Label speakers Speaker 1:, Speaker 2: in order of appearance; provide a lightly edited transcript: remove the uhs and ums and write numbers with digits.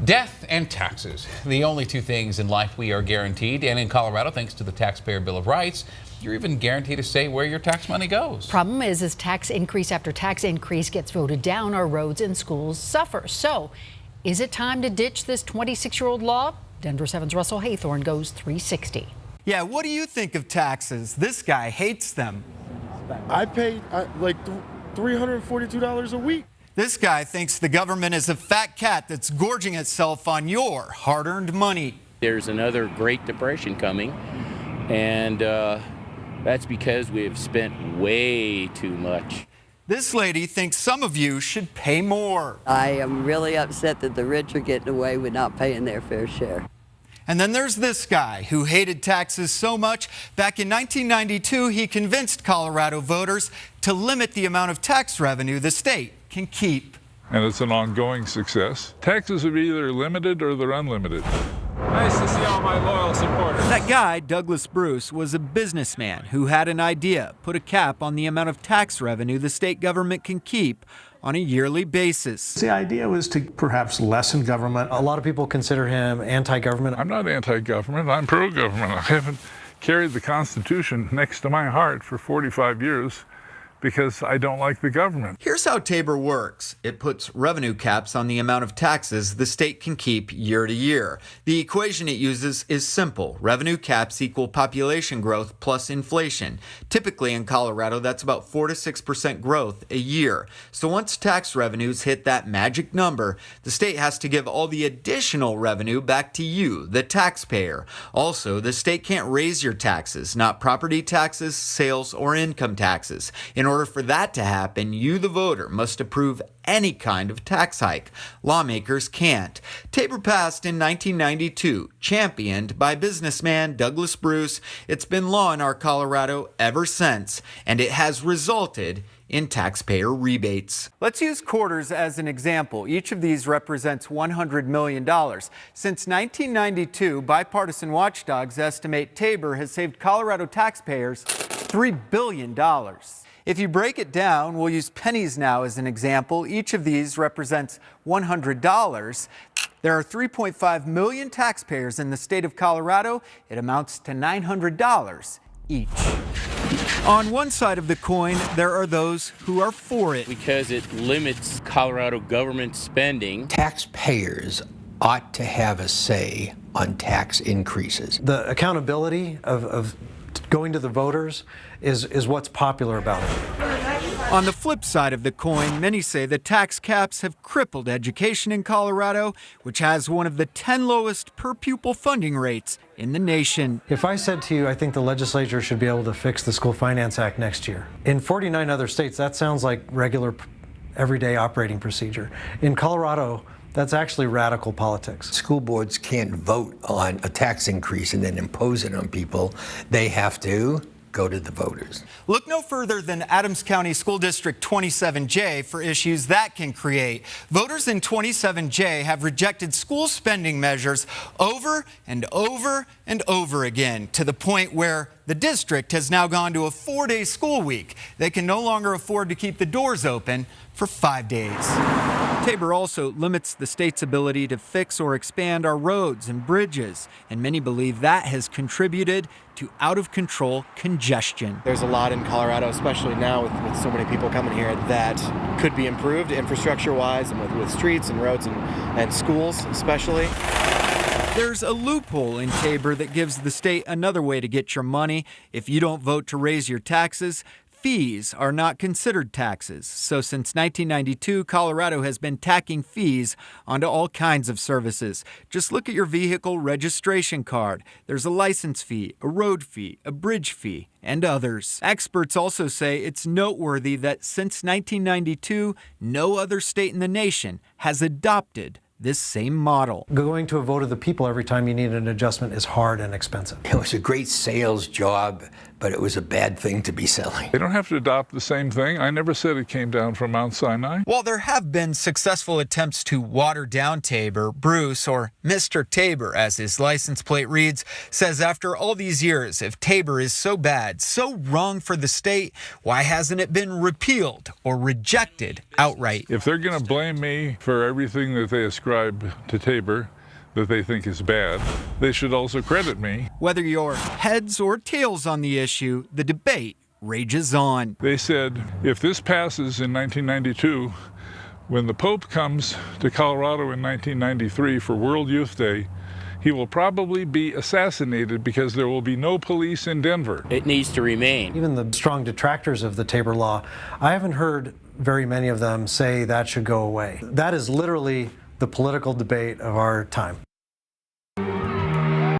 Speaker 1: Death and taxes, the only two things in life we are guaranteed. And in Colorado, thanks to the Taxpayer Bill of Rights, you're even guaranteed to say where your tax money goes. Problem is, as tax increase after tax increase gets voted down, our roads and schools suffer. So, is it time to ditch this 26-year-old law? Denver 7's Russell Haythorne goes 360.
Speaker 2: Yeah, what do you think of taxes? This guy hates them.
Speaker 3: I pay like $342 a week.
Speaker 2: This guy thinks the government is a fat cat that's gorging itself on your hard-earned money.
Speaker 4: There's another Great Depression coming, and that's because we've spent way too much.
Speaker 2: This lady thinks some of you should pay more.
Speaker 5: I am really upset that the rich are getting away with not paying their fair share.
Speaker 2: And then there's this guy who hated taxes so much, back in 1992, he convinced Colorado voters to limit the amount of tax revenue the state can keep.
Speaker 6: And it's an ongoing success. Taxes are either limited or they're unlimited.
Speaker 7: Nice to see all my loyal supporters.
Speaker 2: That guy, Douglas Bruce, was a businessman who had an idea, put a cap on the amount of tax revenue the state government can keep on a yearly basis.
Speaker 8: The idea was to perhaps lessen government.
Speaker 9: A lot of people consider him anti-government.
Speaker 6: I'm not anti-government, I'm pro-government. I haven't carried the Constitution next to my heart for 45 years because I don't like the government.
Speaker 2: Here's how TABOR works. It puts revenue caps on the amount of taxes the state can keep year to year. The equation it uses is simple. Revenue caps equal population growth plus inflation. Typically in Colorado, that's about 4 to 6% growth a year. So once tax revenues hit that magic number, the state has to give all the additional revenue back to you, the taxpayer. Also, the state can't raise your taxes, not property taxes, sales, or income taxes. In order for that to happen, you, the voter, must approve any kind of tax hike. Lawmakers can't. TABOR passed in 1992, championed by businessman Douglas Bruce. It's been law in our Colorado ever since, and it has resulted in taxpayer rebates. Let's use quarters as an example. Each of these represents $100 million. Since 1992, bipartisan watchdogs estimate TABOR has saved Colorado taxpayers $3 billion. If you break it down, we'll use pennies now as an example. Each of these represents $100. There are 3.5 million taxpayers in the state of Colorado. It amounts to $900 each. On one side of the coin, there are those who are for it.
Speaker 4: Because it limits Colorado government spending.
Speaker 10: Taxpayers ought to have a say on tax increases.
Speaker 9: The accountability of going to the voters is what's popular about it.
Speaker 2: On the flip side of the coin, many say the tax caps have crippled education in Colorado, which has one of the 10 lowest per pupil funding rates in the nation.
Speaker 9: If I said to you, I think the legislature should be able to fix the School Finance Act next year. In 49 other states, that sounds like regular, everyday operating procedure. In Colorado, that's actually radical politics.
Speaker 10: School boards can't vote on a tax increase and then impose it on people. They have to go to the voters.
Speaker 2: Look no further than Adams County School District 27J for issues that can create. Voters in 27J have rejected school spending measures over and over and over again, to the point where the district has now gone to a 4-day school week. They can no longer afford to keep the doors open for 5 days. TABOR also limits the state's ability to fix or expand our roads and bridges, and many believe that has contributed to out-of-control congestion.
Speaker 11: There's a lot in Colorado, especially now with so many people coming here, that could be improved infrastructure-wise and with streets and roads and schools especially.
Speaker 2: There's a loophole in TABOR that gives the state another way to get your money. If you don't vote to raise your taxes, fees are not considered taxes. So since 1992, Colorado has been tacking fees onto all kinds of services. Just look at your vehicle registration card. There's a license fee, a road fee, a bridge fee, and others. Experts also say it's noteworthy that since 1992, no other state in the nation has adopted this same model.
Speaker 9: Going to a vote of the people every time you need an adjustment is hard and expensive.
Speaker 10: It was a great sales job but it was a bad thing to be selling.
Speaker 6: They don't have to adopt the same thing. I never said it came down from Mount Sinai.
Speaker 2: While there have been successful attempts to water down Tabor, Bruce, or Mr. Tabor as his license plate reads, says after all these years, if Tabor is so bad, so wrong for the state, why hasn't it been repealed or rejected outright?
Speaker 6: If they're going to blame me for everything that they ascribe to Tabor that they think is bad, they should also credit me.
Speaker 2: Whether you're heads or tails on the issue, the debate rages on.
Speaker 6: They said, if this passes in 1992, when the Pope comes to Colorado in 1993 for World Youth Day, he will probably be assassinated because there will be no police in Denver.
Speaker 4: It needs to remain.
Speaker 9: Even the strong detractors of the Tabor law, I haven't heard very many of them say that should go away. That is literally the political debate of our time.